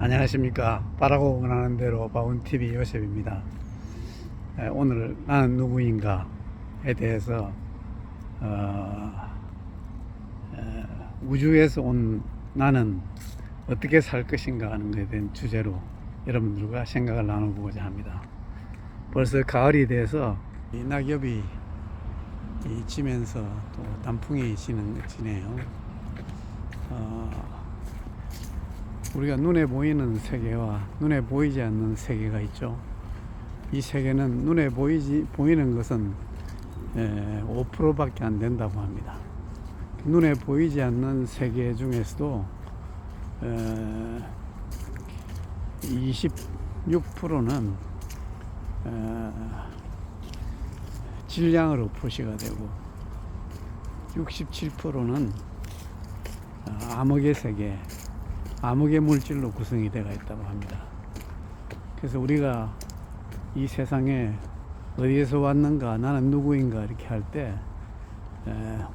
안녕하십니까. 바라고 원하는 대로 바운TV 요셉입니다. 오늘 나는 누구인가에 대해서 우주에서 온 나는 어떻게 살 것인가 하는 것에 대한 주제로 여러분들과 생각을 나눠보고자 합니다. 벌써 가을이 돼서 이 낙엽이 지면서 또 단풍이 지네요. 우리가 눈에 보이는 세계와 눈에 보이지 않는 세계가 있죠. 이 세계는 눈에 보이는 것은 5%밖에 안 된다고 합니다. 눈에 보이지 않는 세계 중에서도 26%는 질량으로 표시가 되고 67%는 암흑의 세계, 암흑의 물질로 구성이 되어 있다고 합니다. 그래서 우리가 이 세상에 어디에서 왔는가, 나는 누구인가 이렇게 할 때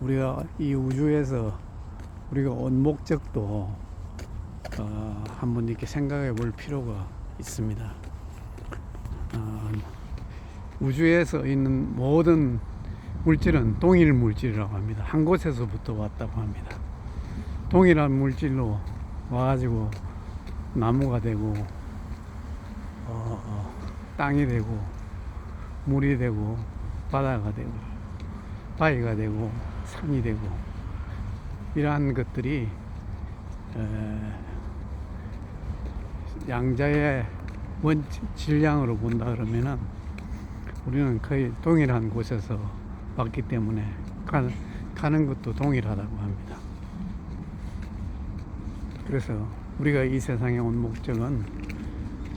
우리가 이 우주에서 우리가 온 목적도 한번 이렇게 생각해 볼 필요가 있습니다. 우주에서 있는 모든 물질은 동일 물질이라고 합니다. 한 곳에서부터 왔다고 합니다. 동일한 물질로 와가지고 나무가 되고 땅이 되고 물이 되고 바다가 되고 바위가 되고 산이 되고 이러한 것들이 양자의 질량으로 본다 그러면은 우리는 거의 동일한 곳에서 왔기 때문에 가는 것도 동일하다고 합니다. 그래서 우리가 이 세상에 온 목적은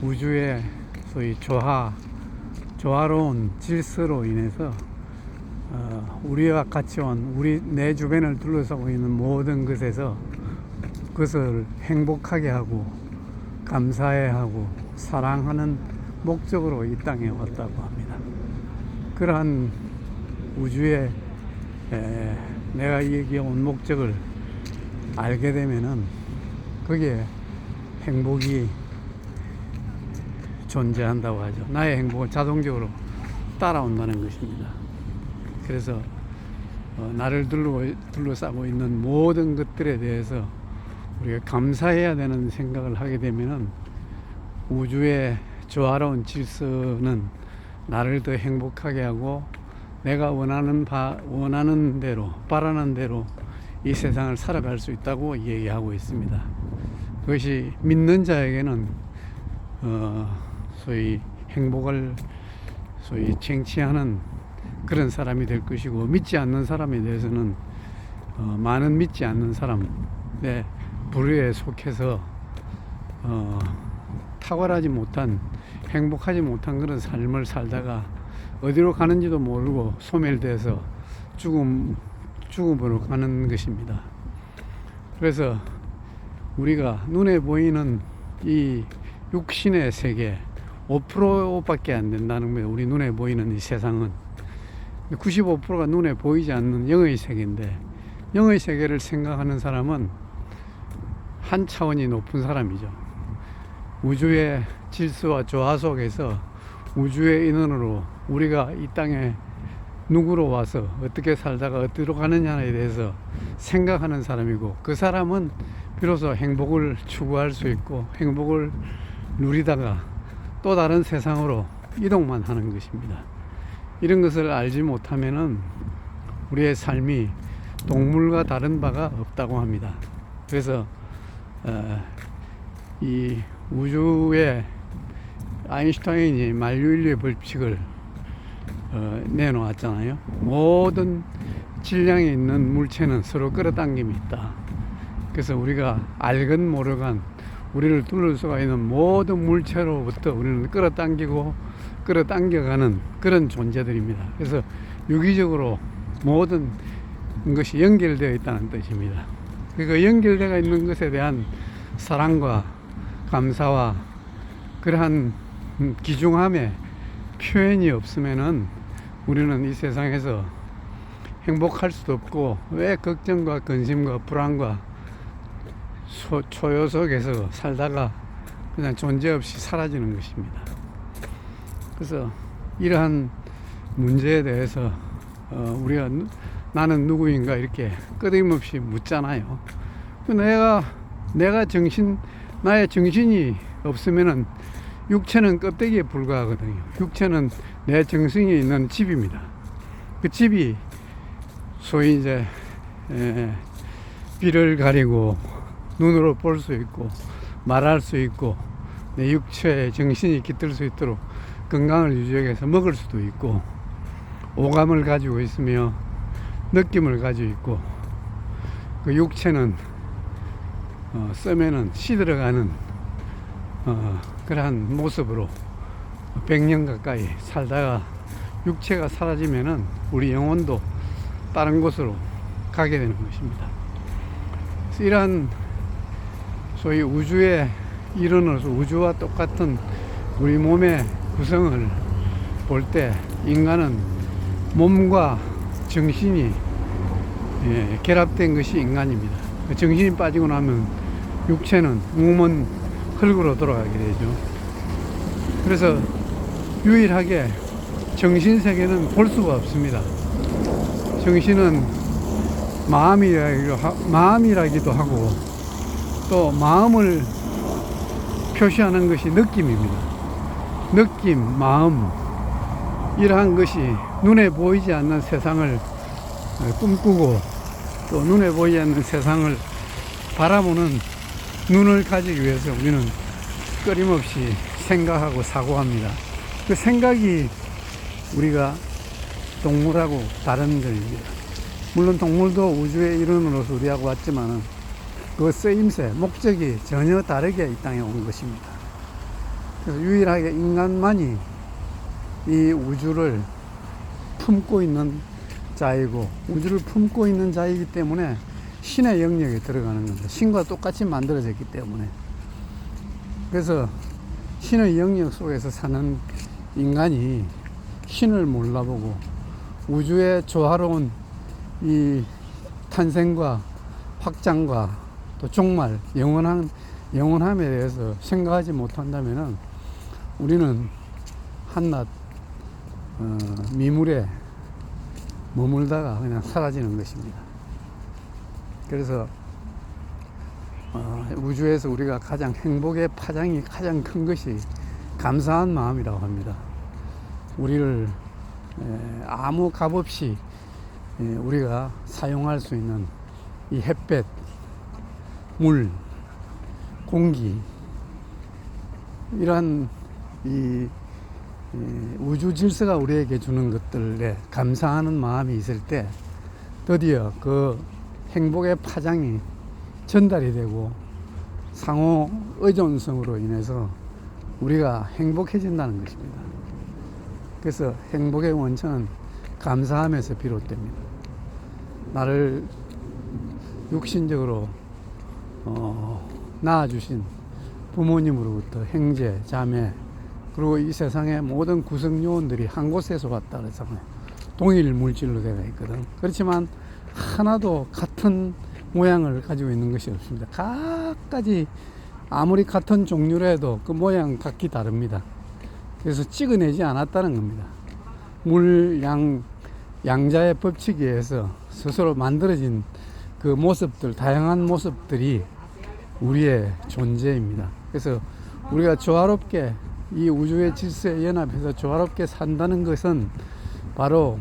우주의 소위 조화로운 질서로 인해서 우리와 같이 온 내 주변을 둘러싸고 있는 모든 것에서 그것을 행복하게 하고 감사해 하고 사랑하는 목적으로 이 땅에 왔다고 합니다. 그러한 우주에 내가 여기에 온 목적을 알게 되면은 거기에 행복이 존재한다고 하죠. 나의 행복은 자동적으로 따라온다는 것입니다. 그래서 나를 둘러싸고 있는 모든 것들에 대해서 우리가 감사해야 되는 생각을 하게 되면은 우주의 조화로운 질서는 나를 더 행복하게 하고 내가 원하는 대로 바라는 대로 이 세상을 살아갈 수 있다고 얘기하고 있습니다. 그것이 믿는 자에게는 소위 행복을 소위 쟁취하는 그런 사람이 될 것이고, 믿지 않는 사람에 대해서는 많은 믿지 않는 사람의 부류에 속해서 탁월하지 못한, 행복하지 못한 그런 삶을 살다가 어디로 가는지도 모르고 소멸돼서 죽음으로 가는 것입니다. 그래서 우리가 눈에 보이는 이 육신의 세계 5%밖에 안 된다는 거예요. 우리 눈에 보이는 이 세상은 95%가 눈에 보이지 않는 영의 세계인데, 영의 세계를 생각하는 사람은 한 차원이 높은 사람이죠. 우주의 질서와 조화 속에서 우주의 인원으로 우리가 이 땅에 누구로 와서 어떻게 살다가 어디로 가느냐에 대해서 생각하는 사람이고, 그 사람은 비로소 행복을 추구할 수 있고 행복을 누리다가 또 다른 세상으로 이동만 하는 것입니다. 이런 것을 알지 못하면은 우리의 삶이 동물과 다른 바가 없다고 합니다. 그래서 이 우주에 아인슈타인이 만유인류의 법칙을 내놓았잖아요. 모든 질량이 있는 물체는 서로 끌어당김이 있다. 그래서 우리가 알건 모르건 우리를 둘러싸고 있는 모든 물체로부터 우리는 끌어당겨가는 그런 존재들입니다. 그래서 유기적으로 모든 것이 연결되어 있다는 뜻입니다. 그러니까 연결되어 있는 것에 대한 사랑과 감사와 그러한 귀중함의 표현이 없으면은 우리는 이 세상에서 행복할 수도 없고, 왜 걱정과 근심과 불안과 초요 속에서 살다가 그냥 존재 없이 사라지는 것입니다. 그래서 이러한 문제에 대해서 우리가 나는 누구인가 이렇게 끊임없이 묻잖아요. 내가 나의 정신이 없으면은 육체는 껍데기에 불과하거든요. 육체는 내 정신이 있는 집입니다. 그 집이 소위 이제 귀를 가리고 눈으로 볼 수 있고 말할 수 있고 내 육체에 정신이 깃들 수 있도록 건강을 유지하기 위해서 먹을 수도 있고 오감을 가지고 있으며 느낌을 가지고 있고 그 육체는 썸에는 시들어가는 그러한 모습으로 100년 가까이 살다가 육체가 사라지면은 우리 영혼도 다른 곳으로 가게 되는 것입니다. 그래서 이러한 소위 우주의 일원으로서 우주와 똑같은 우리 몸의 구성을 볼 때 인간은 몸과 정신이 결합된 것이 인간입니다. 정신이 빠지고 나면 육체는 몸은 흙으로 돌아가게 되죠. 그래서 유일하게 정신 세계는 볼 수가 없습니다. 정신은 마음이라기도 하고 또 마음을 표시하는 것이 느낌입니다. 느낌, 마음 이러한 것이 눈에 보이지 않는 세상을 꿈꾸고 또 눈에 보이지 않는 세상을 바라보는 눈을 가지기 위해서 우리는 끊임없이 생각하고 사고합니다. 그 생각이 우리가 동물하고 다른 점입니다. 물론 동물도 우주의 일원으로서 우리하고 왔지만은 그 쓰임새, 목적이 전혀 다르게 이 땅에 온 것입니다. 그래서 유일하게 인간만이 이 우주를 품고 있는 자이고 우주를 품고 있는 자이기 때문에 신의 영역에 들어가는 겁니다. 신과 똑같이 만들어졌기 때문에. 그래서 신의 영역 속에서 사는 인간이 신을 몰라보고 우주의 조화로운 이 탄생과 확장과 또 종말, 영원함에 대해서 생각하지 못한다면은 우리는 한낱 미물에 머물다가 그냥 사라지는 것입니다. 그래서 우주에서 우리가 가장 행복의 파장이 가장 큰 것이 감사한 마음이라고 합니다. 우리를 아무 값 없이 우리가 사용할 수 있는 이 햇볕, 물, 공기 이러한 이 우주 질서가 우리에게 주는 것들에 감사하는 마음이 있을 때 드디어 그 행복의 파장이 전달이 되고 상호 의존성으로 인해서 우리가 행복해진다는 것입니다. 그래서 행복의 원천은 감사함에서 비롯됩니다. 나를 육신적으로 낳아주신 부모님으로부터 형제, 자매 그리고 이 세상의 모든 구성 요원들이 한 곳에서 왔다 그랬잖아요. 동일 물질로 되어 있거든. 그렇지만 하나도 같은 모양을 가지고 있는 것이 없습니다. 각가지 아무리 같은 종류라도 그 모양 각기 다릅니다. 그래서 찍어내지 않았다는 겁니다. 양자의 법칙에 의해서 스스로 만들어진 그 모습들, 다양한 모습들이 우리의 존재입니다. 그래서 우리가 조화롭게 이 우주의 질서에 연합해서 조화롭게 산다는 것은 바로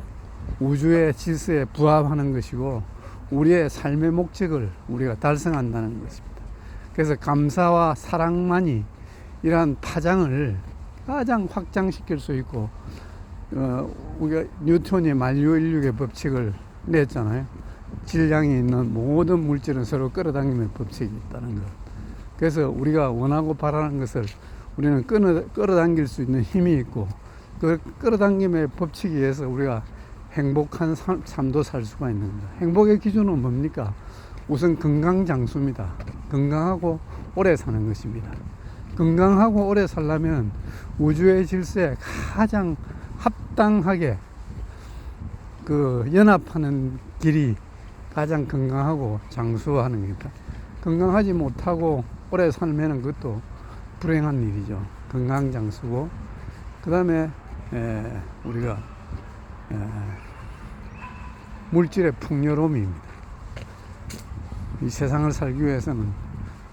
우주의 질서에 부합하는 것이고 우리의 삶의 목적을 우리가 달성한다는 것입니다. 그래서 감사와 사랑만이 이러한 파장을 가장 확장시킬 수 있고 우리가 뉴턴이 만유인력의 법칙을 냈잖아요. 질량이 있는 모든 물질은 서로 끌어당기는 법칙이 있다는 것. 그래서 우리가 원하고 바라는 것을 우리는 끌어당길 수 있는 힘이 있고 그 끌어당김의 법칙에 의해서 우리가 행복한 삶도 살 수가 있는 겁니다. 행복의 기준은 뭡니까? 우선 건강장수입니다. 건강하고 오래 사는 것입니다. 건강하고 오래 살려면 우주의 질서에 가장 합당하게 그 연합하는 길이 가장 건강하고 장수하는 겁니다. 건강하지 못하고 오래 살면 그것도 불행한 일이죠. 건강장수고, 그 다음에 우리가 물질의 풍요로움입니다. 이 세상을 살기 위해서는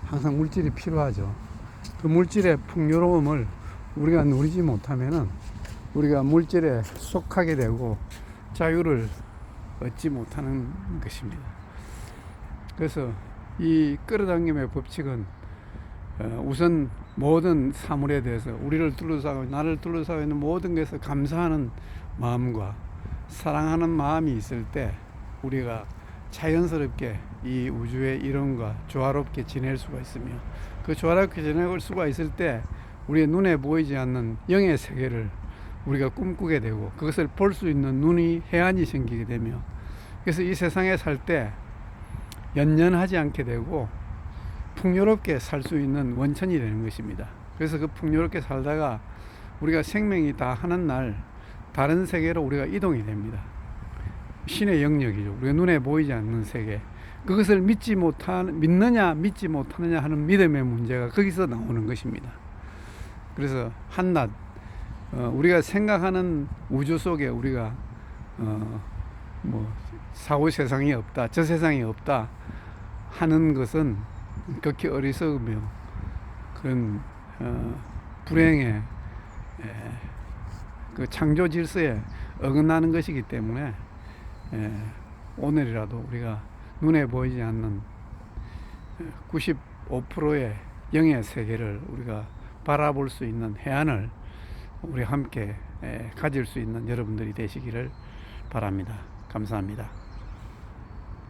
항상 물질이 필요하죠. 그 물질의 풍요로움을 우리가 누리지 못하면은 우리가 물질에 속하게 되고 자유를 얻지 못하는 것입니다. 그래서 이 끌어당김의 법칙은 우선 모든 사물에 대해서 우리를 둘러싸고 나를 둘러싸고 있는 모든 것에 감사하는 마음과 사랑하는 마음이 있을 때 우리가 자연스럽게 이 우주의 이론과 조화롭게 지낼 수가 있으며, 그 조화롭게 지낼 수가 있을 때 우리의 눈에 보이지 않는 영의 세계를 우리가 꿈꾸게 되고 그것을 볼 수 있는 눈이 해안이 생기게 되며, 그래서 이 세상에 살 때 연연하지 않게 되고 풍요롭게 살 수 있는 원천이 되는 것입니다. 그래서 그 풍요롭게 살다가 우리가 생명이 다 하는 날 다른 세계로 우리가 이동이 됩니다. 신의 영역이죠. 우리가 눈에 보이지 않는 세계. 그것을 믿느냐 믿지 못하느냐 하는 믿음의 문제가 거기서 나오는 것입니다. 그래서 한낱 우리가 생각하는 우주 속에 우리가 뭐 사후 세상이 없다, 저 세상이 없다 하는 것은 극히 어리석으며 그런 불행의 그 창조 질서에 어긋나는 것이기 때문에 오늘이라도 우리가 눈에 보이지 않는 95%의 영의 세계를 우리가 바라볼 수 있는 해안을 우리 함께 가질 수 있는 여러분들이 되시기를 바랍니다. 감사합니다.